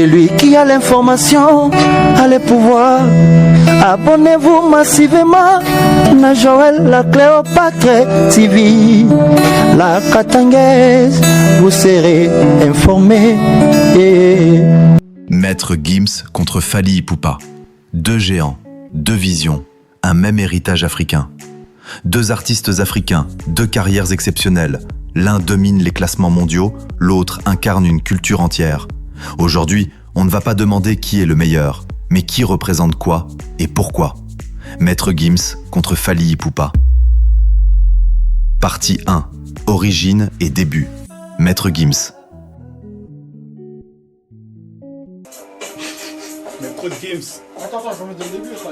Celui qui a l'information a le pouvoir. Abonnez-vous massivement à Joël la Cléopâtre TV. La Katangaise, vous serez informés. Maître Gims contre Fally Ipupa. Deux géants, deux visions, un même héritage africain. Deux artistes africains, deux carrières exceptionnelles. L'un domine les classements mondiaux, l'autre incarne une culture entière. Aujourd'hui, on ne va pas demander qui est le meilleur, mais qui représente quoi et pourquoi. Maître Gims contre Fally Ipupa. Partie 1. Origine et début. Maître Gims. Maître Gims. Attends, je vais mettre le début, ça.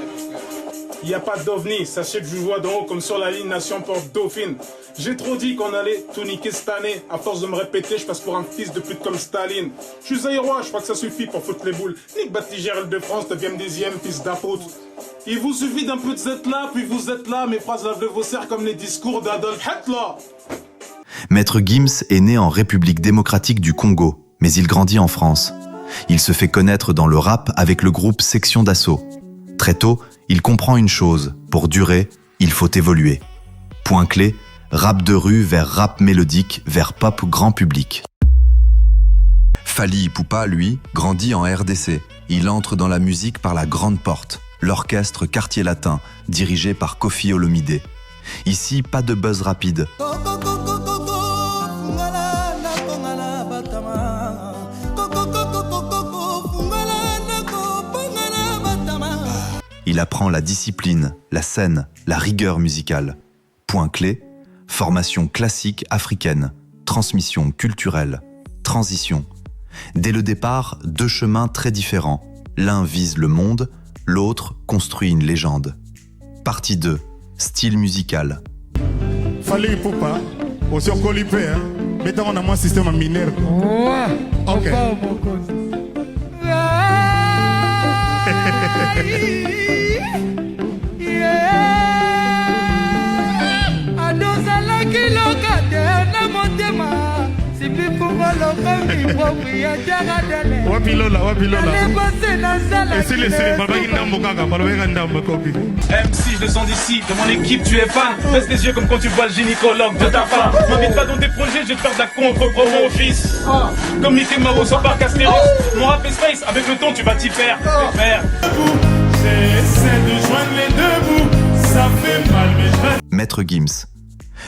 Il n'y a pas d'ovni, sachez que je vois d'en haut comme sur la ligne Nation Porte Dauphine. J'ai trop dit qu'on allait tout niquer cette année. À force de me répéter, je passe pour un fils de pute comme Staline. Je suis zaïrois, je crois que ça suffit pour foutre les boules. Nique Baptiste de France, 9e, 10e, fils d'apôtre. Il vous suffit d'un peu de Z là, puis vous êtes là. Mes phrases lavent vos serres comme les discours d'Adolf Hitler. Maître Gims est né en République démocratique du Congo, mais il grandit en France. Il se fait connaître dans le rap avec le groupe Section d'Assaut. Très tôt, il comprend une chose, pour durer, il faut évoluer. Point clé, rap de rue vers rap mélodique, vers pop grand public. Fally Ipupa, lui, grandit en RDC. Il entre dans la musique par la grande porte, l'orchestre Quartier Latin, dirigé par Koffi Olomidé. Ici, pas de buzz rapide. Il apprend la discipline, la scène, la rigueur musicale. Point clé, formation classique africaine, transmission culturelle, transition. Dès le départ, deux chemins très différents. L'un vise le monde, l'autre construit une légende. Partie 2, style musical. Fally Ipupa, aussi on colipé, hein. Mettons on a moins système mineur. Ouais, ok. MC, je le sens d'ici, de mon équipe tu es fan. Baisse les yeux comme quand tu vois le gynécologue de ta femme. M'invite pas dans tes projets, je vais te faire de la contre-promo au fils. Comme Mickey Mouse au parc Astérix. Mon rap est space, avec le ton tu vas t'y faire. J'essaie de joindre les deux bouts, ça fait mal mais je... Maître Gims.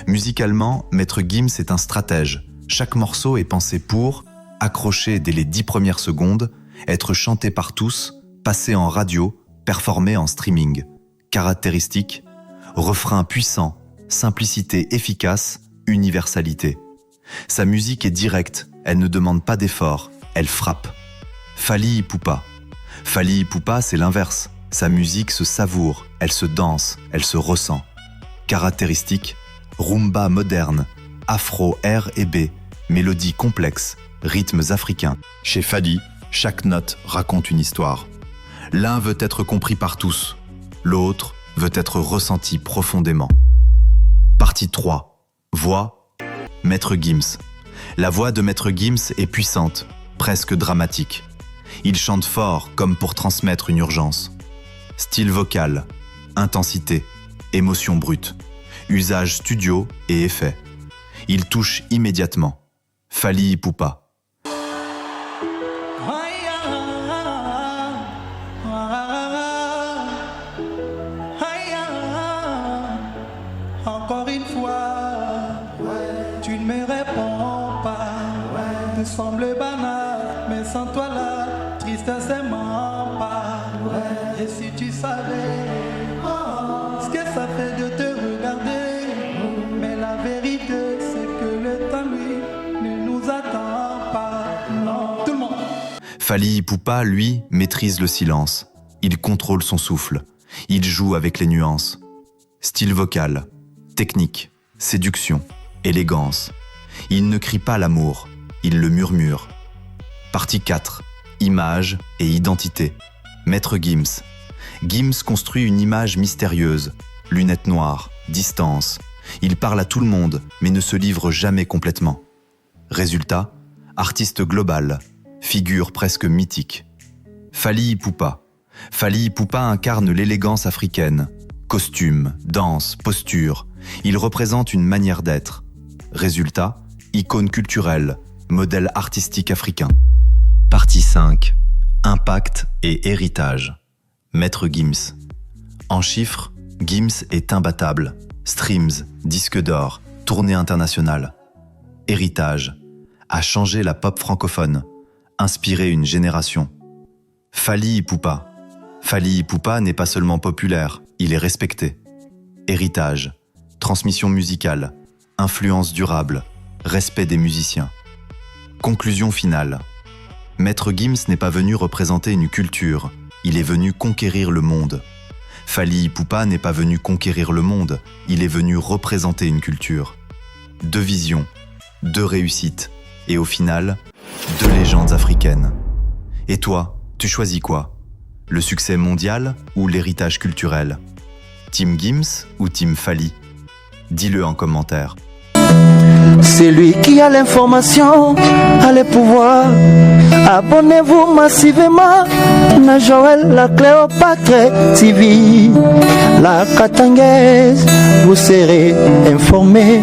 Musicalement, Maître Gims est un stratège. Chaque morceau est pensé pour accrocher dès les 10 premières secondes, être chanté par tous, passer en radio, performer en streaming. Caractéristiques, refrain puissant, simplicité efficace, universalité. Sa musique est directe, elle ne demande pas d'effort, elle frappe. Fally Ipupa. Fally Ipupa, c'est l'inverse. Sa musique se savoure, elle se danse, elle se ressent. Caractéristiques, rumba moderne, afro R et B, mélodie complexe, rythmes africains. Chez Fally, chaque note raconte une histoire. L'un veut être compris par tous, l'autre veut être ressenti profondément. Partie 3. Voix, Maître Gims. La voix de Maître Gims est puissante, presque dramatique. Il chante fort comme pour transmettre une urgence. Style vocal, intensité, émotion brute, usage studio et effet. Il touche immédiatement. Fally Ipupa. Encore une fois, tu ne me réponds pas. Tu sembles banal, mais sans toi la tristesse m'empare. Et si tu savais ce que ça fait de te regarder, mais la vérité c'est que le temps lui ne nous attend pas. Non. Tout le monde. Fally Ipupa, lui, maîtrise le silence. Il contrôle son souffle. Il joue avec les nuances. Style vocal, technique, séduction, élégance. Il ne crie pas l'amour, il le murmure. Partie 4. Image et identité. Maître Gims. Gims construit une image mystérieuse. Lunettes noires, distance. Il parle à tout le monde, mais ne se livre jamais complètement. Résultat, artiste global. figure presque mythique. Fally Ipupa. Fally Ipupa incarne l'élégance africaine. Costume, danse, posture. Il représente une manière d'être. Résultat, icône culturelle, modèle artistique africain. Partie 5. Impact et héritage. Maître Gims. En chiffres, Gims est imbattable. Streams, disque d'or, tournée internationale. Héritage. A changé la pop francophone. Inspiré une génération. Fally Ipupa. Fally Ipupa n'est pas seulement populaire, il est respecté. Héritage. Transmission musicale. Influence durable. Respect des musiciens. Conclusion finale. Maître Gims n'est pas venu représenter une culture, il est venu conquérir le monde. Fally Ipupa n'est pas venu conquérir le monde, il est venu représenter une culture. 2 visions, 2 réussites, et au final, 2 légendes africaines. Et toi, tu choisis quoi? Le succès mondial ou l'héritage culturel? Team Gims ou Team Fally? Dis-le en commentaire. C'est lui qui a l'information, a le pouvoir. Abonnez-vous massivement na Joël la Cléopâtre TV. La Katangaise, vous serez informés.